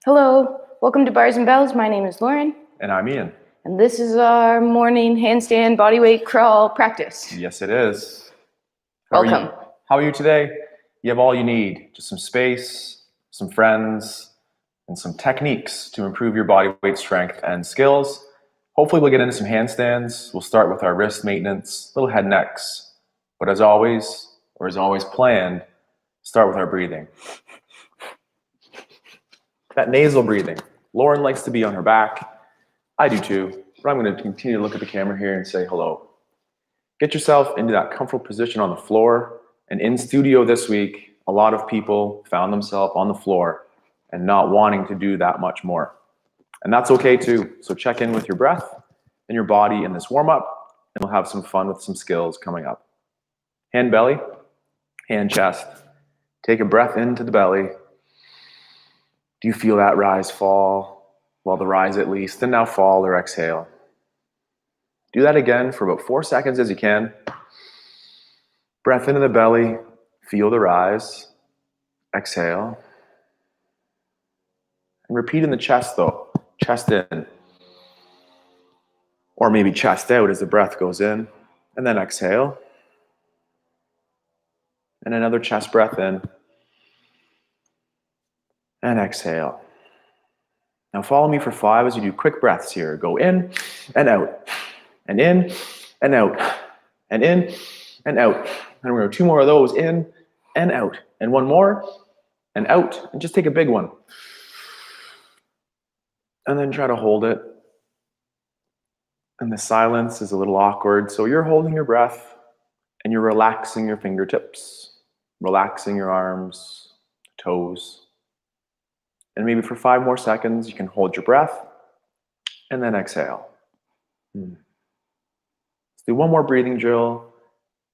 Hello, welcome to Bars and Bells. My name is Lauren, And I'm Ian. and this is our morning handstand bodyweight crawl practice. Yes, it is. Welcome. How are you today? You have all you need. Just some space, some friends, and some techniques to improve your body weight strength and skills. Hopefully we'll get into some handstands. We'll start with our wrist maintenance, little head necks. But as always, or as always planned, start with our breathing. That nasal breathing. Lauren likes to be on her back. I do too, but I'm going to continue to look at the camera here and say hello. Get yourself into that comfortable position on the floor. And in studio this week, a lot of people found themselves on the floor and not wanting to do that much more. And that's okay too. So check in with your breath and your body in this warm up, and we'll have some fun with some skills coming up. Hand belly, hand chest. Take a breath into the belly. Do you feel that rise, fall? Well, the rise at least, and now fall or exhale. Do that again for about 4 seconds as you can. Breath into the belly, feel the rise, exhale. And repeat in the chest though, chest in. Or maybe chest out as the breath goes in, and then exhale. And another chest breath in, and exhale. Now follow me for 5 as you do quick breaths here. Go in and out, and in and out, and in and out. And we're going to do 2 more of those, in and out. And 1 more, and out. And just take a big one. And then try to hold it. And the silence is a little awkward. So you're holding your breath and you're relaxing your fingertips, relaxing your arms, toes. And maybe for 5 more seconds, you can hold your breath and then exhale. Let's do 1 more breathing drill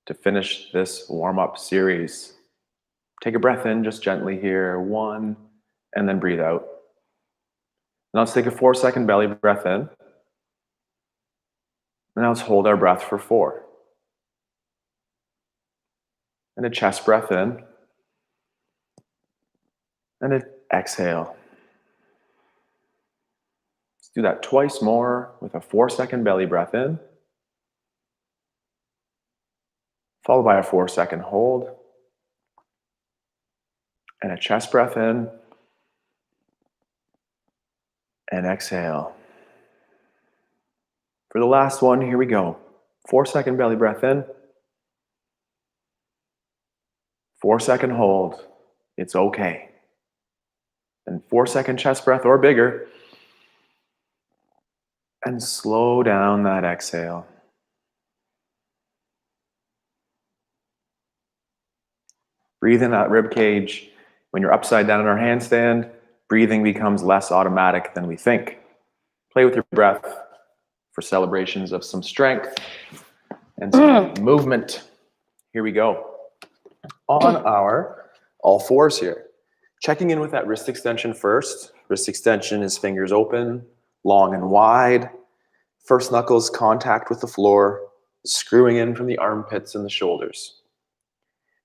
to finish this warm-up series. Take a breath in just gently here, 1, and then breathe out. Now let's take a 4-second belly breath in. And now let's hold our breath for 4. And a chest breath in. And an exhale. Let's do that twice more with a 4-second belly breath in. Followed by a 4-second hold. And a chest breath in. And exhale. For the last one, here we go. 4-second belly breath in. 4-second hold. It's okay. And 4-second chest breath or bigger. And slow down that exhale. Breathe in that rib cage. When you're upside down in our handstand, breathing becomes less automatic than we think. Play with your breath for celebrations of some strength and some movement. Here we go. On our all fours here. Checking in with that wrist extension first. Wrist extension is fingers open, long and wide. First knuckles contact with the floor, screwing in from the armpits and the shoulders.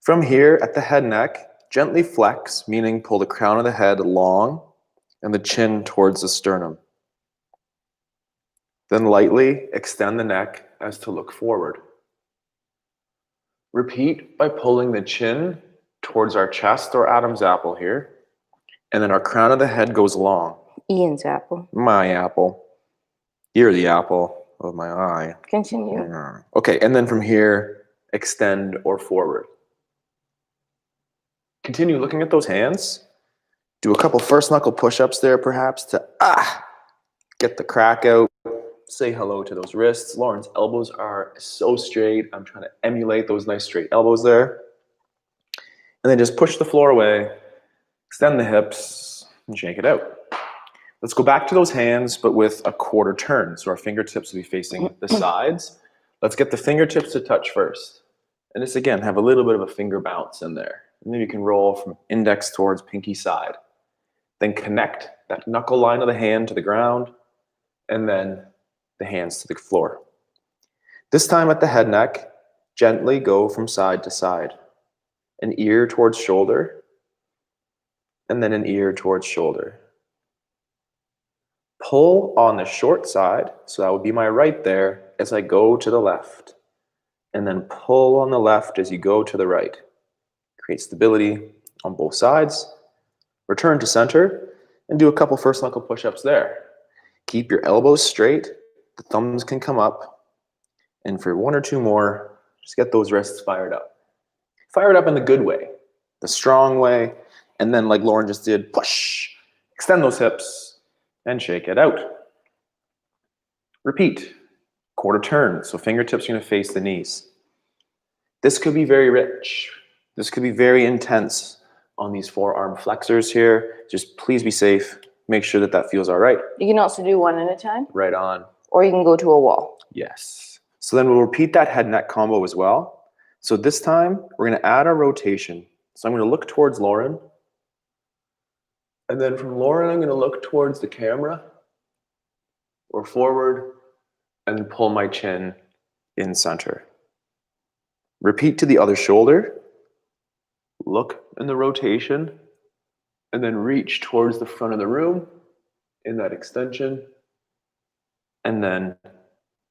From here at the head neck, gently flex, meaning pull the crown of the head long and the chin towards the sternum. Then lightly extend the neck as to look forward. Repeat by pulling the chin towards our chest or Adam's apple here. And then our crown of the head goes long. Ian's apple. My apple. You're the apple of my eye. Continue. Okay, and then from here, extend or forward. Continue looking at those hands. Do a couple first knuckle push-ups there perhaps to get the crack out. Say hello to those wrists. Lauren's elbows are so straight. I'm trying to emulate those nice straight elbows there. And then just push the floor away. Extend the hips and shake it out. Let's go back to those hands, but with a quarter turn. So our fingertips will be facing the sides. Let's get the fingertips to touch first. And just again, have a little bit of a finger bounce in there. And then you can roll from index towards pinky side. Then connect that knuckle line of the hand to the ground, and then the hands to the floor. This time at the head neck, gently go from side to side. An ear towards shoulder, and then an ear towards shoulder. Pull on the short side, so that would be my right there, as I go to the left. And then pull on the left as you go to the right. Create stability on both sides. Return to center and do a couple first knuckle push-ups there. Keep your elbows straight. The thumbs can come up. And for 1 or 2 more, just get those wrists fired up. Fire it up in the good way, the strong way. And then like Lauren just did, push. Extend those hips and shake it out. Repeat. Quarter turn, so fingertips are going to face the knees. This could be very rich. This could be very intense on these forearm flexors here. Just please be safe. Make sure that that feels all right. You can also do one at a time, Right on. or you can go to a wall. Yes. So then we'll repeat that head neck combo as well. So this time we're going to add our rotation. So I'm going to look towards Lauren. And then from Lauren, I'm going to look towards the camera or forward and pull my chin in center. Repeat to the other shoulder. Look in the rotation and then reach towards the front of the room in that extension and then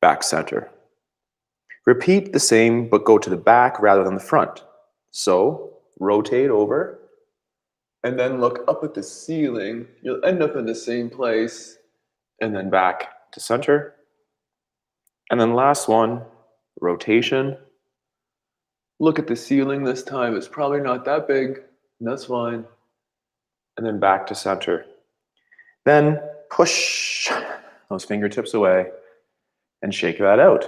back center. Repeat the same, but go to the back rather than the front. So rotate over and then look up at the ceiling. You'll end up in the same place and then back to center. And then last one, rotation. Look at the ceiling this time. It's probably not that big, and that's fine. And then back to center. Then push those fingertips away and shake that out.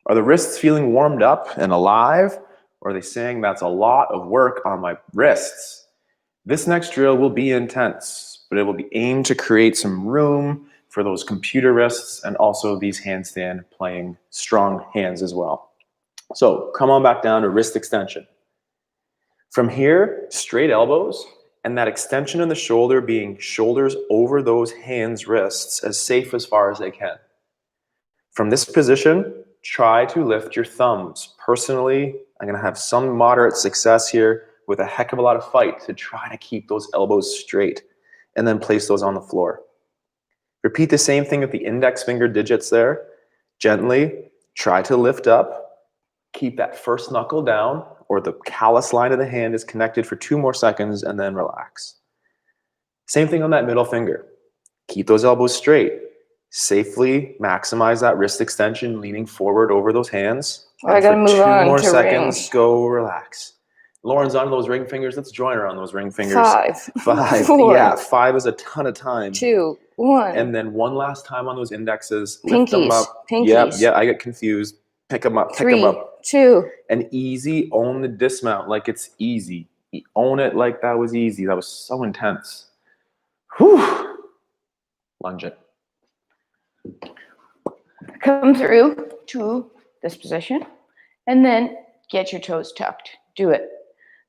Are the wrists feeling warmed up and alive? Or are they saying that's a lot of work on my wrists? This next drill will be intense, but it will be aimed to create some room for those computer wrists and also these handstand playing strong hands as well. So come on back down to wrist extension. From here, straight elbows and that extension in the shoulder being shoulders over those hands' wrists as safe as far as they can. From this position, try to lift your thumbs. Personally, I'm going to have some moderate success here with a heck of a lot of fight to try to keep those elbows straight and then place those on the floor. Repeat the same thing with the index finger digits there. Gently try to lift up. Keep that first knuckle down or the callus line of the hand is connected for 2 more seconds and then relax. Same thing on that middle finger. Keep those elbows straight. Safely maximize that wrist extension, leaning forward over those hands. Well, I gotta move on 2 more to seconds, ring. go relax. Lauren's on those ring fingers. Let's join her on those ring fingers. 5. 5. 4. Yeah, 5 is a ton of time. 2. 1. And then one last time on those indexes. Lift them Pinkies. up. Pinkies. Yeah, I get confused. Pick them up, pick 3. them up. 2. And easy, own the dismount like it's easy. Own it like that was easy. That was so intense. Whew. Lunge it. Come through to this position and then get your toes tucked. Do it.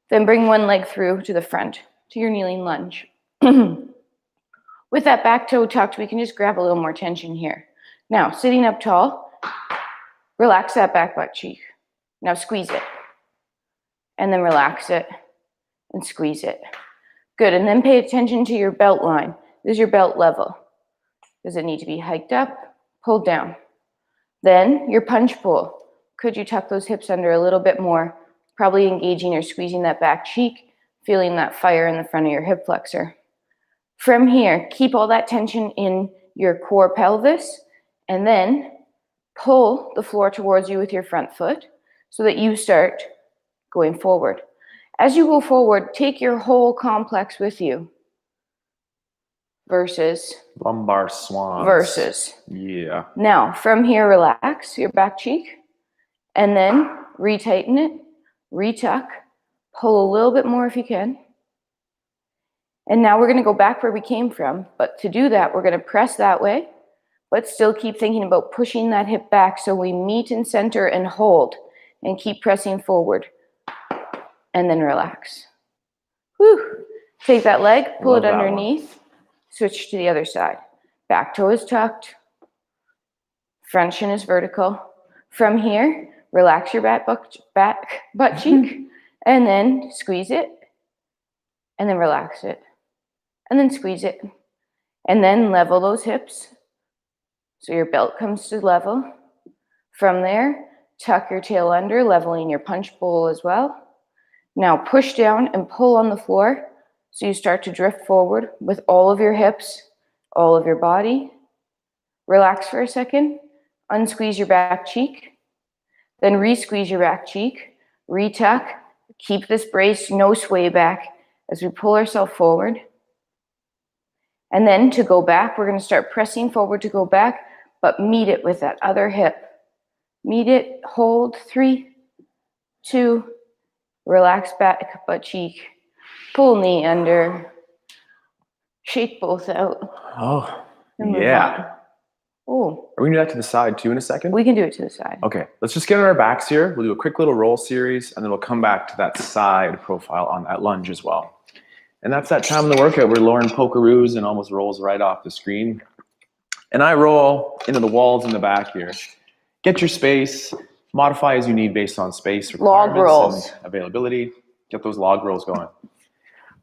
Then bring one leg through to the front to your kneeling lunge. With that back toe tucked, we can just grab a little more tension here. Now, sitting up tall, relax that back butt cheek. Now squeeze it. And then relax it and squeeze it. Good, and then pay attention to your belt line. This is your belt level. Does it need to be hiked up, pulled down? Then your punch pull. Could you tuck those hips under a little bit more? Probably engaging or squeezing that back cheek, feeling that fire in the front of your hip flexor. From here, keep all that tension in your core pelvis, and then pull the floor towards you with your front foot so that you start going forward. As you go forward, take your whole complex with you. Versus. Lumbar swans. Versus. Yeah. Now, from here, relax your back cheek, and then retighten it, retuck, pull a little bit more if you can. And now we're going to go back where we came from, but to do that, we're going to press that way, but still keep thinking about pushing that hip back so we meet in center and hold, and keep pressing forward, and then relax. Whew. Take that leg, pull it underneath, switch to the other side. Back toe is tucked, front shin is vertical. From here, relax your back butt cheek, and then squeeze it, and then relax it, and then squeeze it. And then level those hips. So your belt comes to level. From there, tuck your tail under, leveling your punch bowl as well. Now push down and pull on the floor. So you start to drift forward with all of your hips, all of your body. Relax for a second. Unsqueeze your back cheek. Then re-squeeze your back cheek. Retuck. Keep this brace, no sway back as we pull ourselves forward. And then to go back, we're going to start pressing forward to go back, but meet it with that other hip. Meet it, hold, 3, 2, relax back, butt cheek, pull knee under, shake both out. Oh, and move yeah. on. Oh, Are we going to do that to the side too in a second? we can do it to the side. Okay, let's just get on our backs here. We'll do a quick little roll series, and then we'll come back to that side profile on that lunge as well. And that's that time in the workout where Lauren pokeroos and almost rolls right off the screen. And I roll into the walls in the back here. Get your space, modify as you need based on space requirements Log rolls. and availability. Get those log rolls going.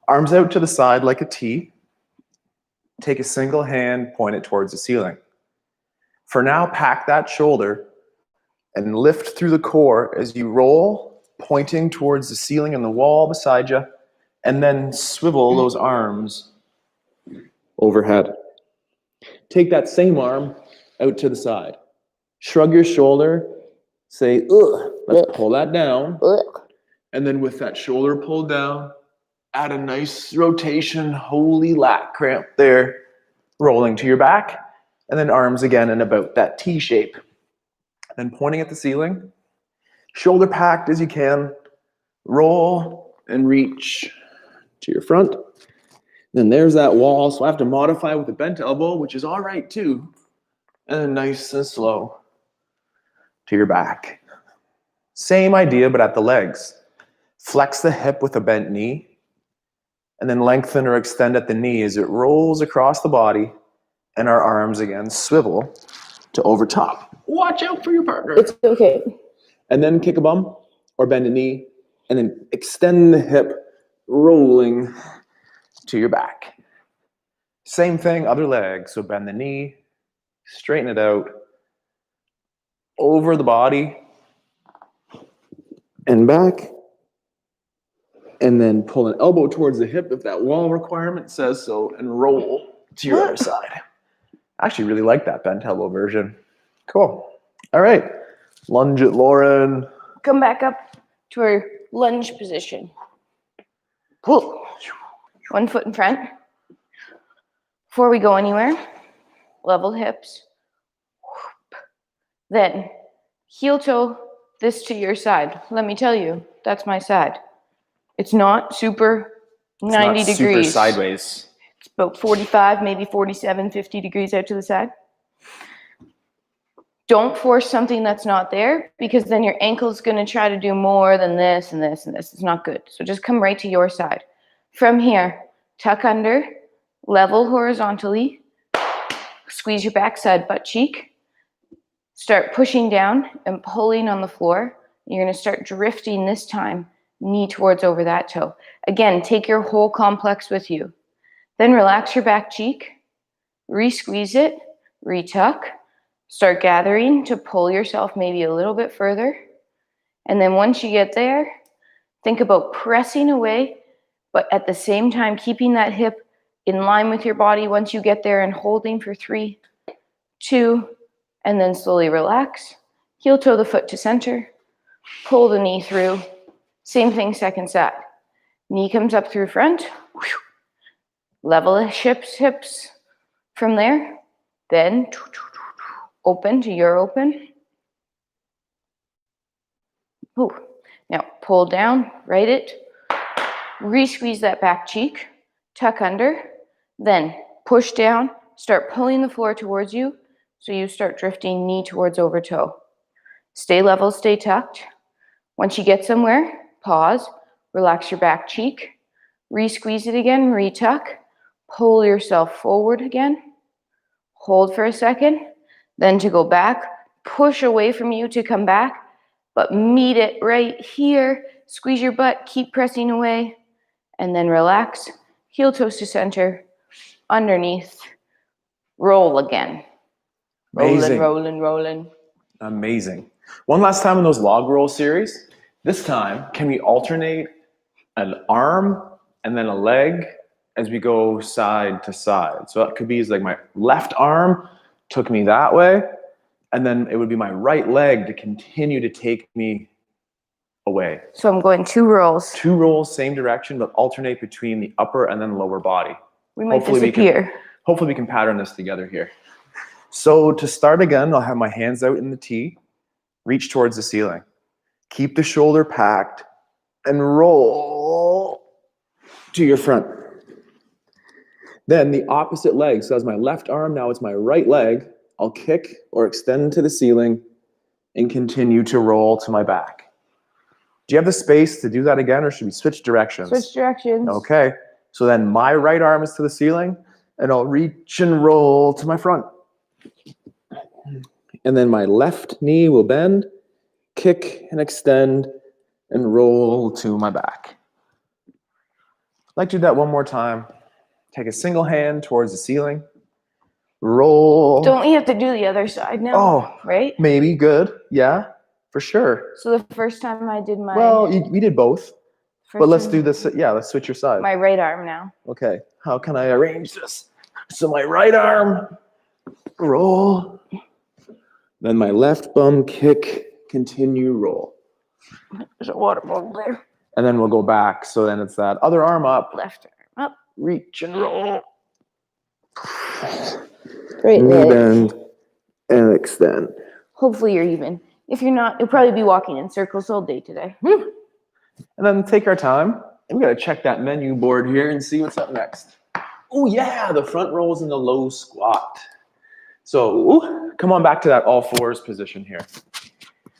Arms out to the side like a T. Take a single hand, point it towards the ceiling. For now, pack that shoulder and lift through the core as you roll, pointing towards the ceiling and the wall beside you, and then swivel those arms overhead. Take that same arm out to the side. Shrug your shoulder, say, ugh, let's pull that down. And then with that shoulder pulled down, add a nice rotation, holy lat cramp there, rolling to your back. And then arms again in about that T shape. Then pointing at the ceiling, shoulder packed as you can, roll and reach to your front. Then there's that wall, so I have to modify with a bent elbow, which is all right too. And then nice and slow to your back. Same idea, but at the legs. Flex the hip with a bent knee, and then lengthen or extend at the knee as it rolls across the body. And our arms again swivel to over top. Watch out for your partner. It's okay. And then kick a bum or bend a knee and then extend the hip, rolling to your back. Same thing, other leg. So bend the knee, straighten it out over the body and back. And then pull an elbow towards the hip if that wall requirement says so and roll to your other side. I actually really like that bent elbow version. Cool. All right. Lunge it, Lauren. Come back up to our lunge position. Pull. 1 foot in front. Before we go anywhere, level hips. Then heel toe this to your side. Let me tell you, that's my side. It's not super 90 It's not degrees. super sideways. It's about 45, maybe 47, 50 degrees out to the side. Don't force something that's not there, because then your ankle's going to try to do more than this and this and this. It's not good. So just come right to your side. From here, tuck under, level horizontally, squeeze your backside butt cheek, start pushing down and pulling on the floor. You're going to start drifting this time, knee towards over that toe. Again, take your whole complex with you. Then relax your back cheek, re-squeeze it, retuck, start gathering to pull yourself maybe a little bit further. And then once you get there, think about pressing away, but at the same time, keeping that hip in line with your body once you get there and holding for 3, 2, and then slowly relax. Heel toe the foot to center, pull the knee through. Same thing, second side. Knee comes up through front. Level the hips from there. Then open to your open. Ooh. Now pull down, right it. Re-squeeze that back cheek. Tuck under. Then push down. Start pulling the floor towards you. So you start drifting knee towards over toe. Stay level, stay tucked. Once you get somewhere, pause. Relax your back cheek. Re-squeeze it again, retuck. Pull yourself forward again. Hold for a second. Then to go back, push away from you to come back, but meet it right here. Squeeze your butt, keep pressing away, and then relax. Heel toes to center, underneath, roll again. Amazing. Rolling. Amazing. One last time in those log roll series. This time, can we alternate an arm and then a leg as we go side to side? So that could be like my left arm took me that way, and then it would be my right leg to continue to take me away. So I'm going 2 rolls. 2 rolls, same direction, but alternate between the upper and then lower body. We might Hopefully disappear. Hopefully we can pattern this together here. So to start again, I'll have my hands out in the T, reach towards the ceiling. Keep the shoulder packed and roll to your front. Then the opposite leg, so as my left arm, now it's my right leg, I'll kick or extend to the ceiling and continue to roll to my back. Do you have the space to do that again, or should we switch directions? Switch directions. Okay, so then my right arm is to the ceiling, and I'll reach and roll to my front. And then my left knee will bend, kick and extend, and roll to my back. I'd like to do that one more time. Take a single hand towards the ceiling, roll. Don't we have to do the other side now? Oh, right? Maybe, good, yeah, for sure. So the first time I did my... Well, we did both, first but let's time- do this, yeah, let's switch your side. My right arm now. Okay, how can I arrange this? So my right arm, roll. Then my left bum kick, continue, roll. There's a water bottle there. And then we'll go back. So then it's that other arm up, Left arm up. reach and roll. Great Knee leg. bend and extend. Hopefully you're even. If you're not, you'll probably be walking in circles all day today. And then take our time. And we got to check that menu board here and see what's up next. Oh yeah, the front rolls and the low squat. So come on back to that all fours position here.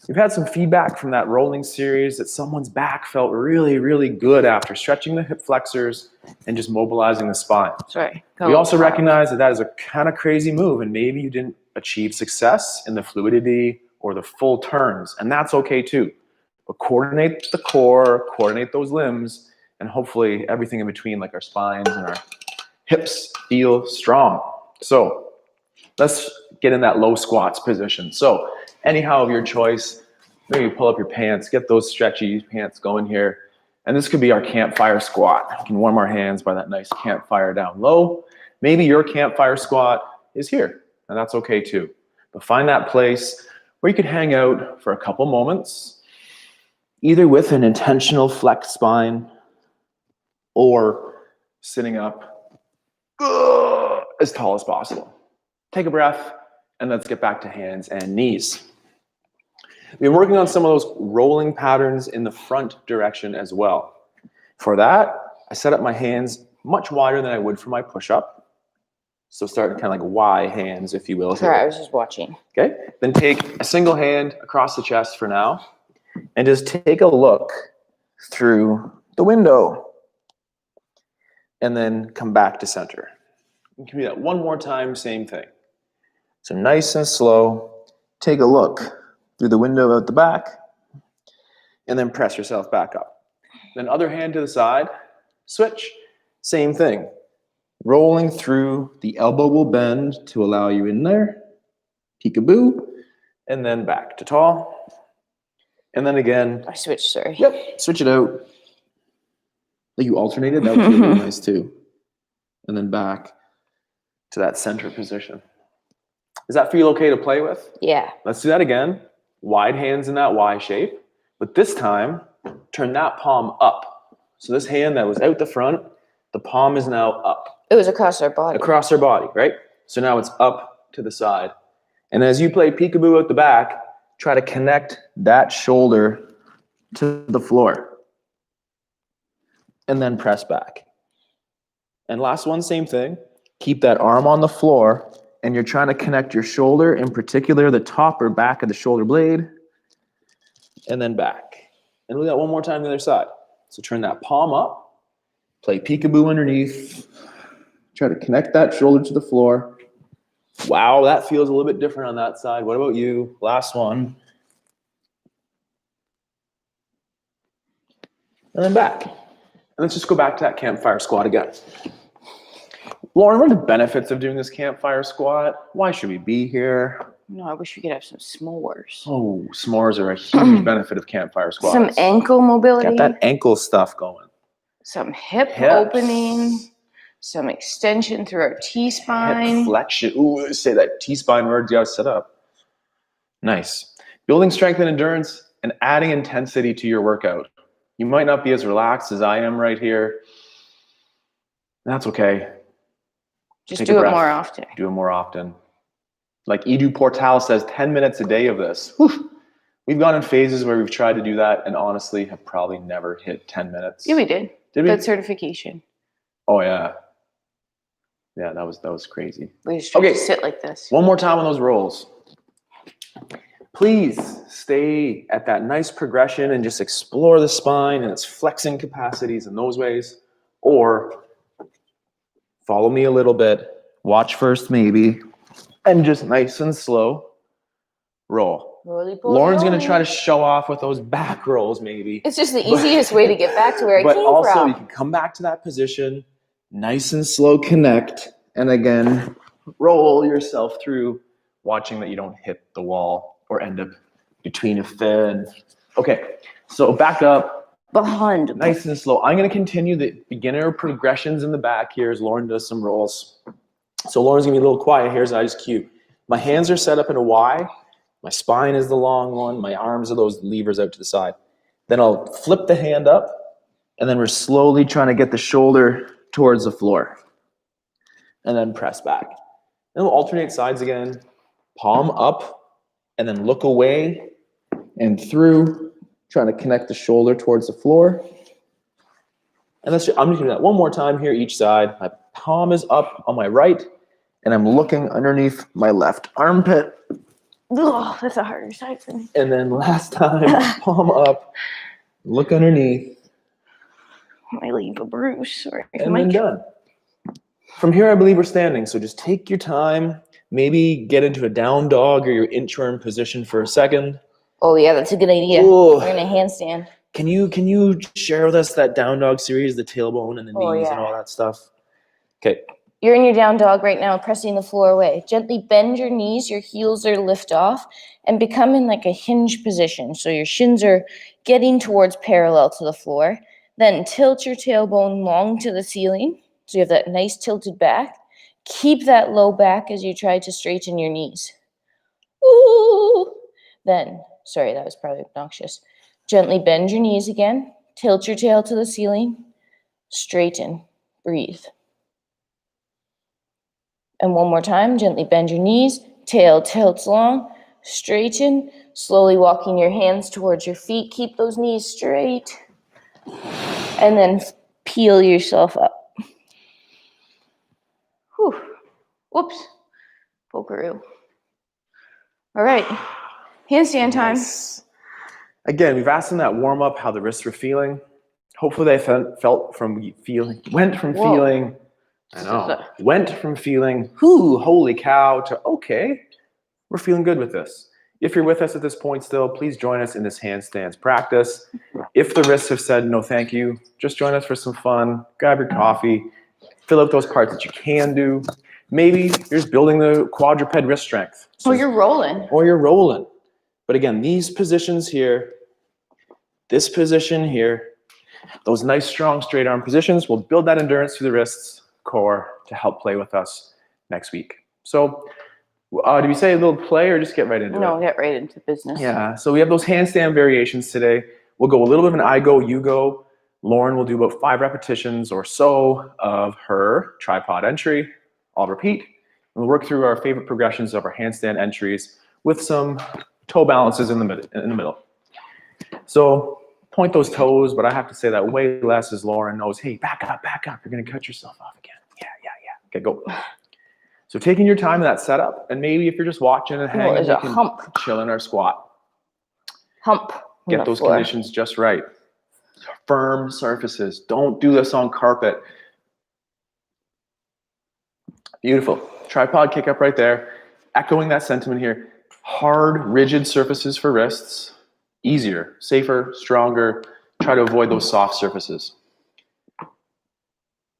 We've had some feedback from that rolling series that someone's back felt really, really good after stretching the hip flexors and just mobilizing the spine. Sorry. We also recognize that is a kind of crazy move, and maybe you didn't achieve success in the fluidity or the full turns, and that's okay too. But coordinate the core, coordinate those limbs, and hopefully everything in between, like our spines and our hips, feel strong. So let's get in that low squats position. So anyhow of your choice, maybe pull up your pants, get those stretchy pants going here. And this could be our campfire squat. We can warm our hands by that nice campfire down low. Maybe your campfire squat is here, and that's okay too. But find that place where you could hang out for a couple moments, either with an intentional flexed spine or sitting up as tall as possible. Take a breath, and let's get back to hands and knees. We've been working on some of those rolling patterns in the front direction as well. For that, I set up my hands much wider than I would for my push-up. So start kind of like Y hands, if you will. Sorry, I was just watching. Okay, then take a single hand across the chest for now, and just take a look through the window. And then come back to center. You can do that one more time, same thing. So nice and slow, take a look through the window out the back, and then press yourself back up. Then other hand to the side, switch, same thing. Rolling through, the elbow will bend to allow you in there, peekaboo, and then back to tall. And then again. I switched, sorry. Yep, switch it out. Like you alternated, that would feel really nice too. And then back to that center position. Does that feel okay to play with? Yeah. Let's do that again. Wide hands in that Y shape. But this time, turn that palm up. So this hand that was out the front, the palm is now up. It was across our body. Across our body, right? So now it's up to the side. And as you play peekaboo out the back, try to connect that shoulder to the floor. And then press back. And last one, same thing. Keep that arm on the floor, and you're trying to connect your shoulder, in particular the top or back of the shoulder blade, and then back. And do that one more time the other side. So turn that palm up, play peekaboo underneath, try to connect that shoulder to the floor. Wow, that feels a little bit different on that side. What about you? Last one. And then back. And let's just go back to that campfire squat again. Lauren, what are the benefits of doing this campfire squat? Why should we be here? No, I wish we could have some s'mores. Oh, s'mores are a huge benefit of campfire squats. Some ankle mobility. Got that ankle stuff going. Some hip Hips. opening. Some extension through our T-spine. Hip flexion. Ooh, say that T-spine word. You got to set up. Nice. Building strength and endurance and adding intensity to your workout. You might not be as relaxed as I am right here. That's okay. Just Take a do it breath. more often. Do it more often. Like Edu Portal says, 10 minutes a day of this. Whew. We've gone in phases where we've tried to do that and honestly have probably never hit 10 minutes. Yeah, we did. Did we? That certification. Oh, yeah. Yeah, that was crazy. We just tried to sit like this. One more time on those rolls. Please stay at that nice progression and just explore the spine and its flexing capacities in those ways. Or follow me a little bit. Watch first, maybe. And just nice and slow. Roll. Lauren's going to try to show off with those back rolls, maybe. It's just the easiest way to get back to where I came from. But also, you can come back to that position, nice and slow connect, and again, roll yourself through, watching that you don't hit the wall or end up between a fin. Okay, so back up. Behind. Nice and slow. I'm going to continue the beginner progressions in the back here as Lauren does some rolls. So Lauren's going to be a little quiet here as I just cue. My hands are set up in a Y. My spine is the long one. My arms are those levers out to the side. Then I'll flip the hand up, and then we're slowly trying to get the shoulder towards the floor. And then press back. Then we'll alternate sides again. Palm up, and then look away and through, trying to connect the shoulder towards the floor. And I'm just going to do that one more time here, each side. My palm is up on my right, and I'm looking underneath my left armpit. Ugh, that's a harder side for me. And then last time, palm up, look underneath. I might leave a bruise. Sorry, And then done. From here, I believe we're standing. So just take your time. Maybe get into a down dog or your inchworm position for a second. Oh yeah, that's a good idea. Ooh. We're in a handstand. Can you share with us that down dog series, the tailbone and the knees and all that stuff? Okay. You're in your down dog right now, pressing the floor away. Gently bend your knees, your heels are lift off, and become in like a hinge position. So your shins are getting towards parallel to the floor. Then tilt your tailbone long to the ceiling. So you have that nice tilted back. Keep that low back as you try to straighten your knees. Ooh. Then, sorry, that was probably obnoxious. Gently bend your knees again. Tilt your tail to the ceiling. Straighten. Breathe. And one more time, gently bend your knees, tail tilts long, straighten, slowly walking your hands towards your feet. Keep those knees straight. And then peel yourself up. Whew. Whoops. Pokeroo. All right. Handstand time. Nice. Again, we've asked in that warm-up how the wrists were feeling. Hopefully they went from feeling, holy cow, to okay, we're feeling good with this. If you're with us at this point still, please join us in this handstands practice. If the wrists have said no thank you, just join us for some fun, grab your coffee, fill out those parts that you can do. Maybe you're just building the quadruped wrist strength. Or you're rolling. But again, these positions here, this position here, those nice, strong, straight arm positions will build that endurance through the wrists, core, to help play with us next week. So did we say a little play or just get right into it? No, get right into business. Yeah, so we have those handstand variations today. We'll go a little bit of an I go, you go. Lauren will do about 5 repetitions or so of her tripod entry. I'll repeat. We'll work through our favorite progressions of our handstand entries with some toe balances in the middle. So point those toes, but I have to say that way less as Lauren knows, hey, back up. You're going to cut yourself off again. Yeah. Okay, go. So taking your time in that setup, and maybe if you're just watching and hanging, you can chill in our squat. Hump. Get those conditions just right. Firm surfaces. Don't do this on carpet. Beautiful. Tripod kick up right there. Echoing that sentiment here. Hard, rigid surfaces for wrists. Easier, safer, stronger. Try to avoid those soft surfaces.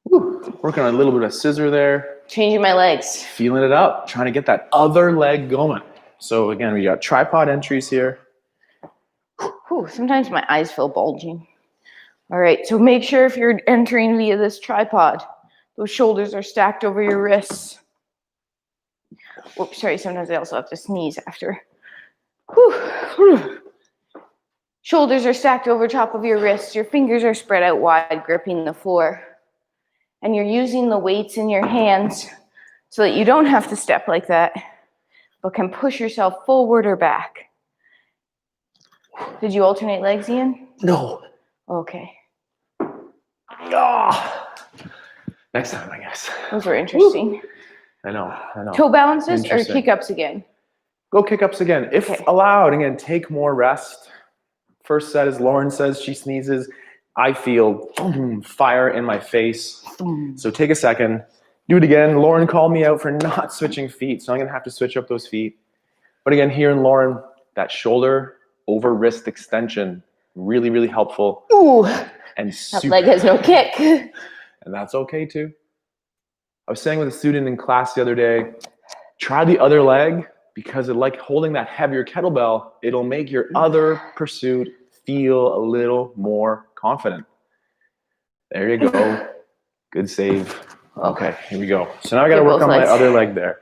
Whew. Working on a little bit of scissor there. Changing my legs. Feeling it up, trying to get that other leg going. So again, we got tripod entries here. Whew, sometimes my eyes feel bulging. All right, so make sure if you're entering via this tripod, those shoulders are stacked over your wrists. Oops, sorry, sometimes I also have to sneeze after. Whew. Shoulders are stacked over top of your wrists. Your fingers are spread out wide, gripping the floor. And you're using the weights in your hands so that you don't have to step like that, but can push yourself forward or back. Did you alternate legs, Ian? No. Okay. Oh. Next time, I guess. Those were interesting. I know. Toe balances or Interesting. kick-ups again? Go kick-ups again. If Okay. allowed, again, take more rest. First set, as Lauren says, she sneezes. I feel fire in my face. So take a second. Do it again. Lauren called me out for not switching feet, so I'm going to have to switch up those feet. But again, here in Lauren, that shoulder over wrist extension, really, really helpful. Ooh, And that super, leg has no kick. and that's okay too. I was saying with a student in class the other day, try the other leg because it, like holding that heavier kettlebell, it'll make your other pursuit feel a little more confident. There you go. Good save. Okay, here we go. So now I got to Okay, work both on my legs. other leg there.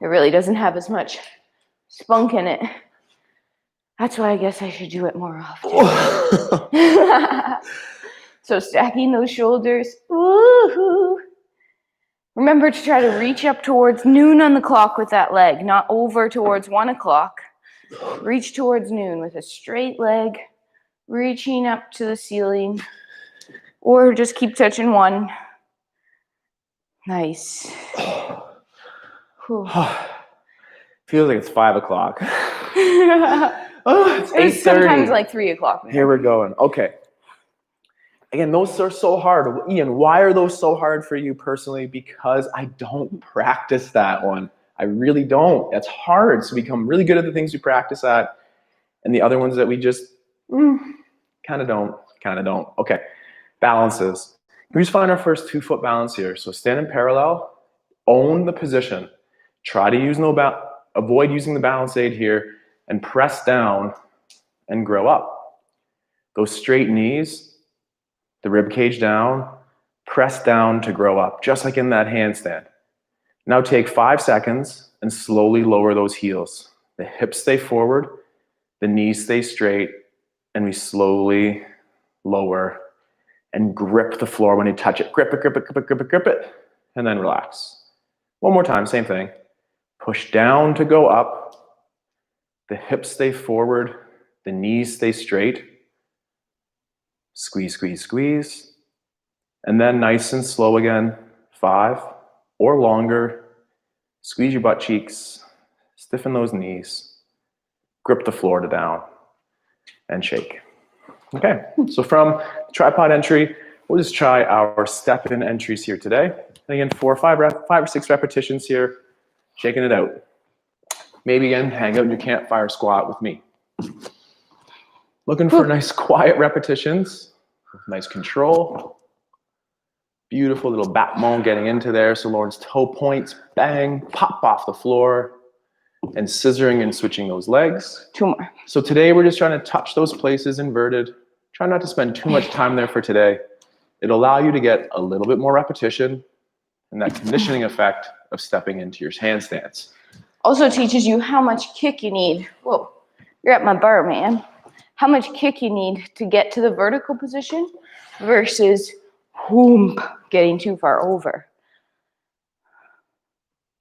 It really doesn't have as much spunk in it. That's why I guess I should do it more often. So stacking those shoulders. Woo-hoo. Remember to try to reach up towards noon on the clock with that leg, not over towards 1 o'clock. Reach towards noon with a straight leg, reaching up to the ceiling, or just keep touching 1. Nice. Whew. Feels like it's 5 o'clock. It's It's 8:30. sometimes like 3 o'clock. Here we're going. Okay. Again, those are so hard. Ian, why are those so hard for you personally? Because I don't practice that one. I really don't. That's hard. So we become really good at the things we practice at, and the other ones that we just kind of don't. Okay. Balances. We just find our first 2-foot balance here. So stand in parallel, own the position. Try to avoid using the balance aid here, and press down and grow up. Those straight knees, the rib cage down, press down to grow up, just like in that handstand. Now take 5 seconds and slowly lower those heels. The hips stay forward, the knees stay straight, and we slowly lower and grip the floor when you touch it. Grip it, and then relax. One more time, same thing. Push down to go up. The hips stay forward, the knees stay straight. Squeeze, squeeze, squeeze. And then nice and slow again, 5 or longer. Squeeze your butt cheeks, stiffen those knees, grip the floor to down, and shake. Okay, so from tripod entry, we'll just try our step-in entries here today. And again, 5 or 6 repetitions here, shaking it out. Maybe again, hang out in your campfire squat with me. Looking for nice quiet repetitions, with nice control. Beautiful little battement getting into there. So Lauren's toe points, bang, pop off the floor, and scissoring and switching those legs. 2 more. So today we're just trying to touch those places inverted. Try not to spend too much time there for today. It'll allow you to get a little bit more repetition and that conditioning effect of stepping into your handstands. Also teaches you how much kick you need. Whoa, you're at my bar, man. How much kick you need to get to the vertical position versus getting too far over.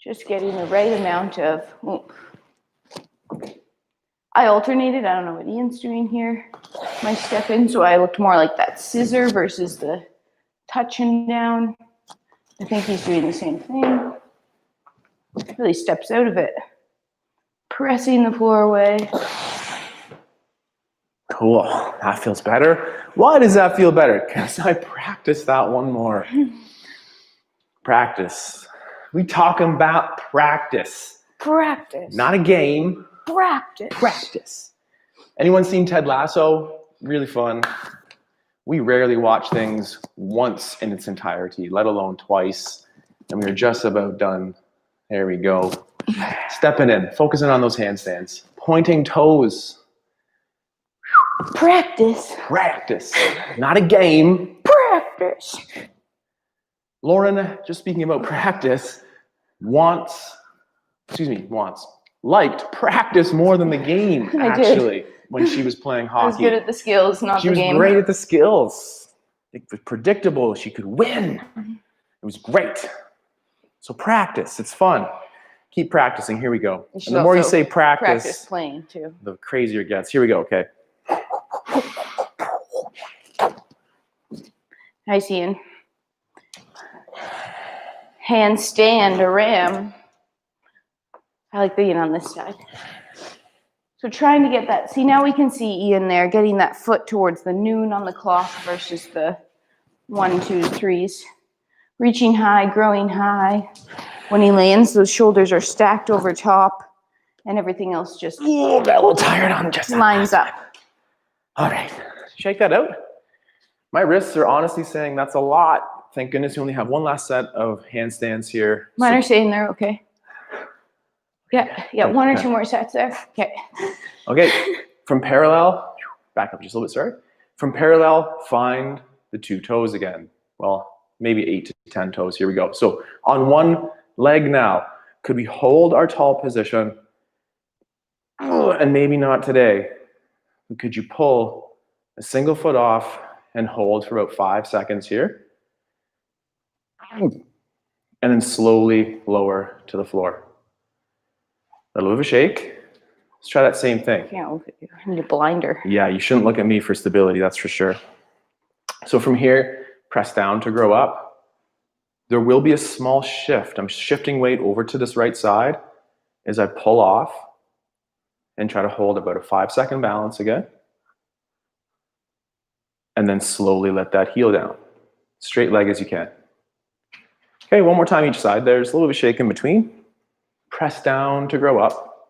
Just getting the right amount of oomph. I alternated. I don't know what Ian's doing here. My step in, so I looked more like that scissor versus the touching down. I think he's doing the same thing. Really steps out of it. Pressing the floor away. Cool, that feels better. Why does that feel better? Because I practiced that one more. Practice. We talking about practice. Practice. Not a game. Practice. Practice. Anyone seen Ted Lasso? Really fun. We rarely watch things once in its entirety, let alone twice. And we're just about done. There we go. Stepping in, focusing on those handstands. Pointing toes. Practice. Practice. Not a game. Practice. Lauren, just speaking about practice, liked practice more than the game, I did. actually, when she was playing I was hockey. good at the skills, not She the was game. great at the skills. It was predictable. She could win. It was great. So practice. It's fun. Keep practicing. Here we go. You should And the more you also say Practice playing too. the crazier it gets. Here we go. Okay. Nice, Ian. Handstand a ram. I like being on this side. So trying to get that. See, now we can see Ian there getting that foot towards the noon on the clock versus the 1, 2, 3s. Reaching high, growing high. When he lands, those shoulders are stacked over top and everything else just Ooh, got a little tired on just that. lines up. All right. Shake that out. My wrists are honestly saying that's a lot. Thank goodness you only have one last set of handstands here. Mine are saying they're okay. Yeah, 1 or 2 more sets there. Okay. Okay, from parallel, back up just a little bit, sorry. From parallel, find the 2 toes again. Well, maybe 8 to 10 toes. Here we go. So on one leg now, could we hold our tall position? And maybe not today. Could you pull a single foot off and hold for about 5 seconds here? And then slowly lower to the floor. A little bit of a shake. Let's try that same thing. Can't look at you. I need a blinder. Yeah, you shouldn't look at me for stability, that's for sure. So from here, press down to grow up. There will be a small shift. I'm shifting weight over to this right side as I pull off and try to hold about a 5-second balance again. And then slowly let that heel down. Straight leg as you can. Okay, one more time each side. There's a little bit of a shake in between. Press down to grow up.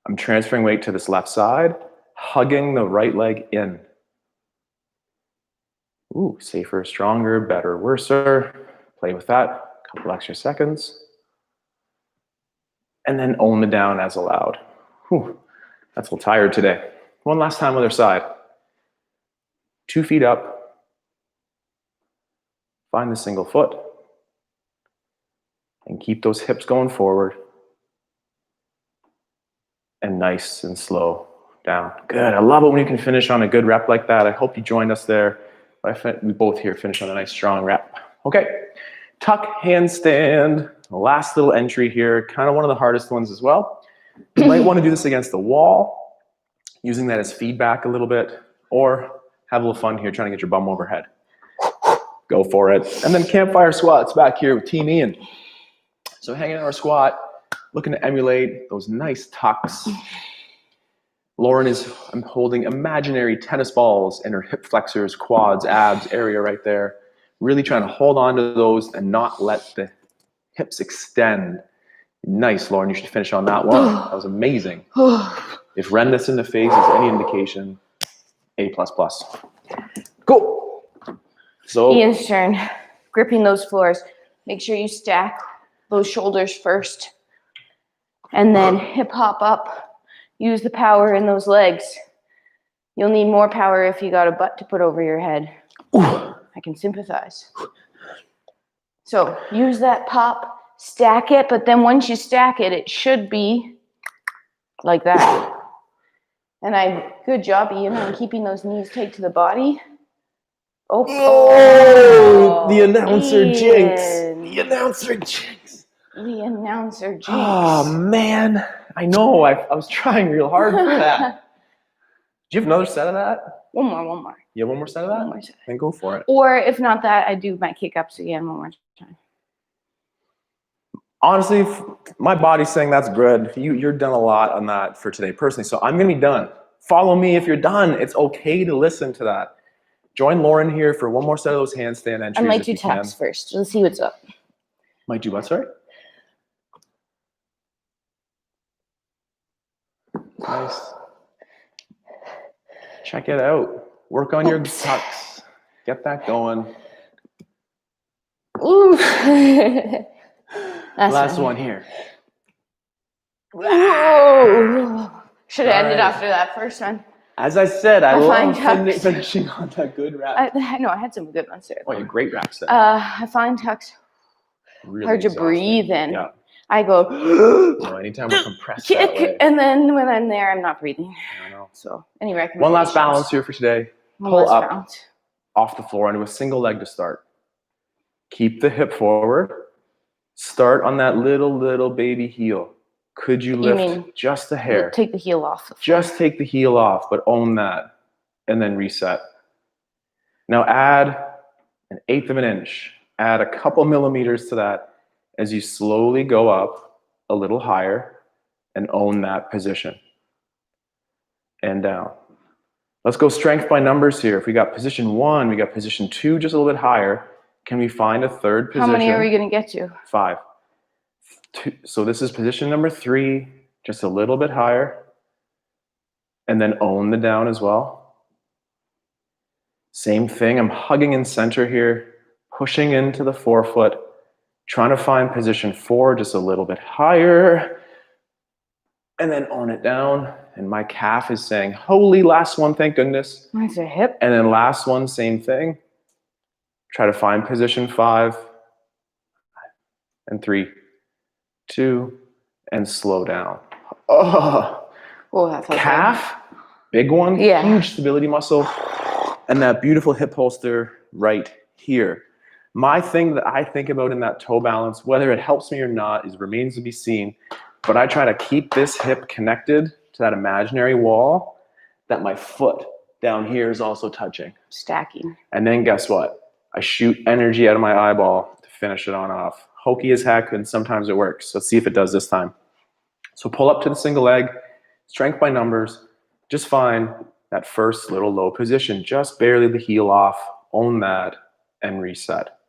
I'm transferring weight to this left side, hugging the right leg in. Ooh, safer, stronger, better, worser. Play with that, a couple extra seconds. And then own the down as allowed. Whew, that's a little tired today. One last time, other side. 2 feet up. Find the single foot. And keep those hips going forward. And nice and slow down. Good. I love it when you can finish on a good rep like that. I hope you joined us there. We both here finish on a nice strong rep. Okay. Tuck handstand. The last little entry here. Kind of one of the hardest ones as well. You might want to do this against the wall, using that as feedback a little bit, or have a little fun here trying to get your bum overhead. Go for it. And then campfire squats back here with Team Ian. So hanging in our squat, looking to emulate those nice tucks. I'm holding imaginary tennis balls in her hip flexors, quads, abs area right there. Really trying to hold on to those and not let the hips extend. Nice, Lauren. You should finish on that one. That was amazing. If redness in the face is any indication, A++. Cool. So Ian's turn. Gripping those floors. Make sure you stack those shoulders first. And then hip hop up. Use the power in those legs. You'll need more power if you got a butt to put over your head. I can sympathize. So use that pop, stack it, but then once you stack it, it should be like that. And good job, Ian, on keeping those knees tight to the body. Oh, the announcer Ian. jinx. The announcer jinx. The announcer jinx. Oh, man. I know. I was trying real hard for that. Do you have another set of that? One more. You have one more set of that? One more set. Then go for it. Or if not that, I do my kick-ups again one more time. Honestly, my body's saying that's good. You're done a lot on that for today personally, so I'm going to be done. Follow me if you're done. It's okay to listen to that. Join Lauren here for one more set of those handstand entries. I might if do you can. taps first. Let's see what's up. Might do what, sorry? Nice. Check it out. Work on your tucks. Get that going. Ooh. Last one here. Whoa. Should have ended All right. after that first one. As I said, I find love tucks. finishing on that good rap. I had some good ones there. Oh, yeah, great rap set. I find tucks Really hard to exhausting. breathe in. Yeah. I go So anytime we're compressed that way. kick, and then when I'm there, I'm not breathing. I don't know. So any recommendations? One last balance here for today. One Pull last up balance. off the floor into a single leg to start. Keep the hip forward. Start on that little baby heel. Could you lift mean just a hair? Take the heel off. The floor. Just take the heel off, but own that, and then reset. Now add 1/8 of an inch. Add a couple millimeters to that as you slowly go up a little higher and own that position. And down. Let's go strength by numbers here. If we got position 1, we got position 2 just a little bit higher. Can we find a third position? How many are we going to get to? 5. So this is position number 3, just a little bit higher. And then own the down as well. Same thing, I'm hugging in center here, pushing into the forefoot, trying to find position 4 just a little bit higher. And then own it down. And my calf is saying, holy, last one, thank goodness. Mine's a hip. And then last one, same thing. Try to find position 5. And 3, 2, and slow down. Oh, that felt calf, big one, Yeah. huge stability muscle. And that beautiful hip holster right here. My thing that I think about in that toe balance, whether it helps me or not, remains to be seen. But I try to keep this hip connected to that imaginary wall that my foot down here is also touching. Stacking. And then guess what? I shoot energy out of my eyeball to finish it on off. Hokey as heck, and sometimes it works. Let's see if it does this time. So pull up to the single leg, strength by numbers. Just find that first little low position, just barely the heel off. Own that and reset.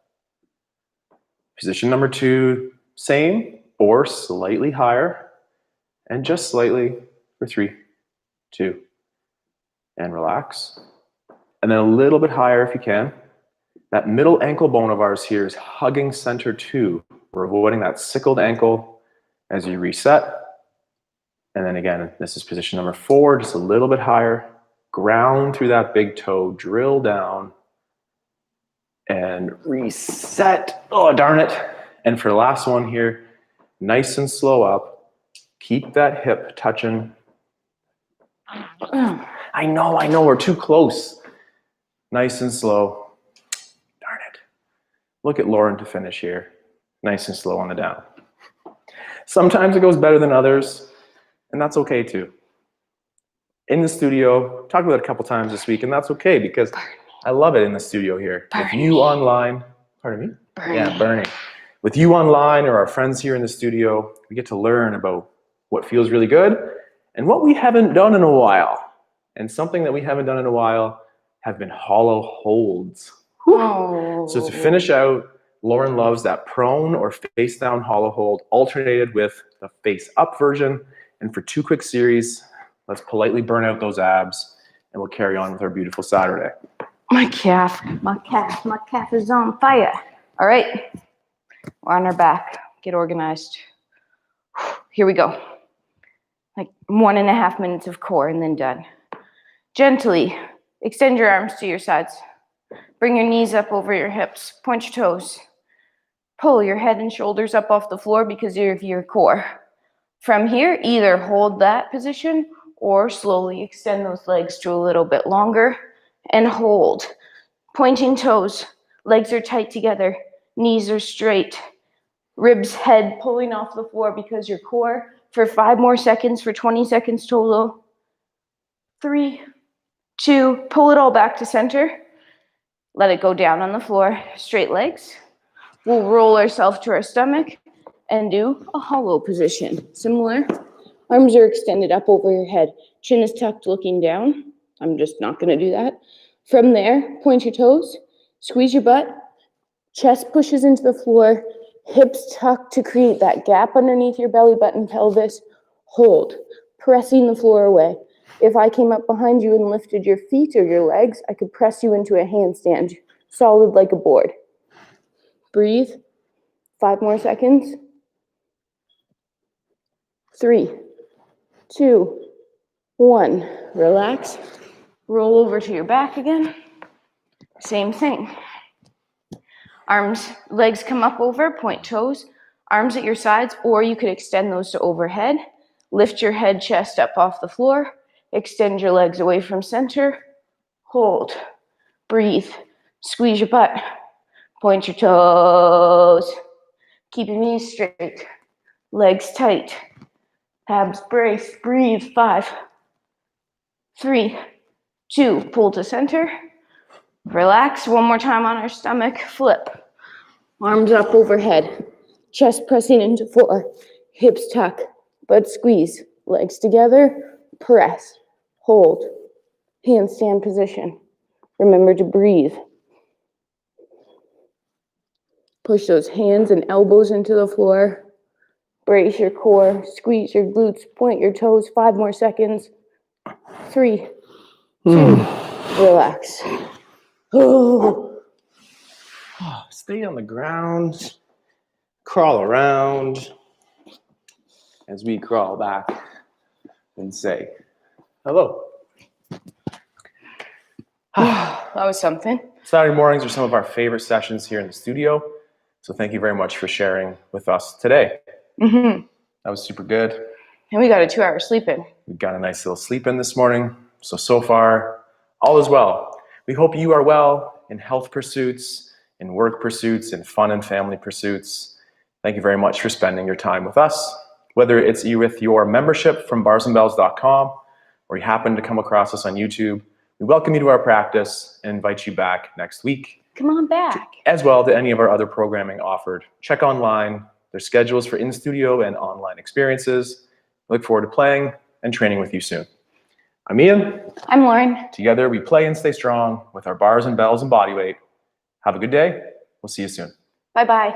Position number 2, same or slightly higher, and just slightly for 3, 2, and relax. And then a little bit higher if you can. That middle ankle bone of ours here is hugging center too. We're avoiding that sickled ankle as you reset. And then again, this is position number 4, just a little bit higher. Ground through that big toe, drill down, and reset. Oh, darn it. And for the last one here, nice and slow up. Keep that hip touching. I know, we're too close. Nice and slow. Darn it. Look at Lauren to finish here. Nice and slow on the down. Sometimes it goes better than others, and that's okay too. In the studio, talked about it a couple times this week, and that's okay because I love it in the studio here. With you online, pardon me? Bernie. Yeah, Bernie. With you online or our friends here in the studio, we get to learn about what feels really good and what we haven't done in a while. And something that we haven't done in a while have been hollow holds. Oh. So to finish out, Lauren loves that prone or face down hollow hold alternated with the face up version. And for 2 quick series, let's politely burn out those abs and we'll carry on with our beautiful Saturday. My calf is on fire. All right, we're on our back. Get organized. Here we go. Like 1.5 minutes of core and then done. Gently extend your arms to your sides. Bring your knees up over your hips. Point your toes. Pull your head and shoulders up off the floor because of your core. From here, either hold that position or slowly extend those legs to a little bit longer and hold. Pointing toes. Legs are tight together. Knees are straight. Ribs, head pulling off the floor because your core. For 5 more seconds, for 20 seconds total. 3, 2, pull it all back to center. Let it go down on the floor. Straight legs. We'll roll ourselves to our stomach and do a hollow position. Similar. Arms are extended up over your head. Chin is tucked looking down. I'm just not going to do that. From there, point your toes. Squeeze your butt. Chest pushes into the floor. Hips tucked to create that gap underneath your belly button pelvis. Hold. Pressing the floor away. If I came up behind you and lifted your feet or your legs, I could press you into a handstand, solid like a board. Breathe. 5 more seconds. 3, 2, 1. Relax. Roll over to your back again. Same thing. Arms, legs come up over, point toes, arms at your sides, or you could extend those to overhead. Lift your head, chest up off the floor. Extend your legs away from center. Hold. Breathe. Squeeze your butt. Point your toes. Keep your knees straight. Legs tight. Abs brace. Breathe. 5, 3, 2. Pull to center. Relax. One more time on our stomach. Flip. Arms up overhead. Chest pressing into floor. Hips tuck. Butt squeeze. Legs together. Press. Hold. Handstand position. Remember to breathe. Push those hands and elbows into the floor. Brace your core. Squeeze your glutes. Point your toes. 5 more seconds. 3, 2. Relax. Stay on the ground. Crawl around as we crawl back and say hello. That was something. Saturday mornings are some of our favorite sessions here in the studio. So thank you very much for sharing with us today. Mm-hmm. That was super good. And we got a 2-hour sleep in. We got a nice little sleep in this morning. So far, all is well. We hope you are well in health pursuits, in work pursuits, in fun and family pursuits. Thank you very much for spending your time with us. Whether it's with your membership from barsandbells.com or you happen to come across us on YouTube, we welcome you to our practice and invite you back next week. Come on back. As well to any of our other programming offered. Check online. There's schedules for in-studio and online experiences. Look forward to playing and training with you soon. I'm Ian. I'm Lauren. Together we play and stay strong with our bars and bells and body weight. Have a good day. We'll see you soon. Bye-bye.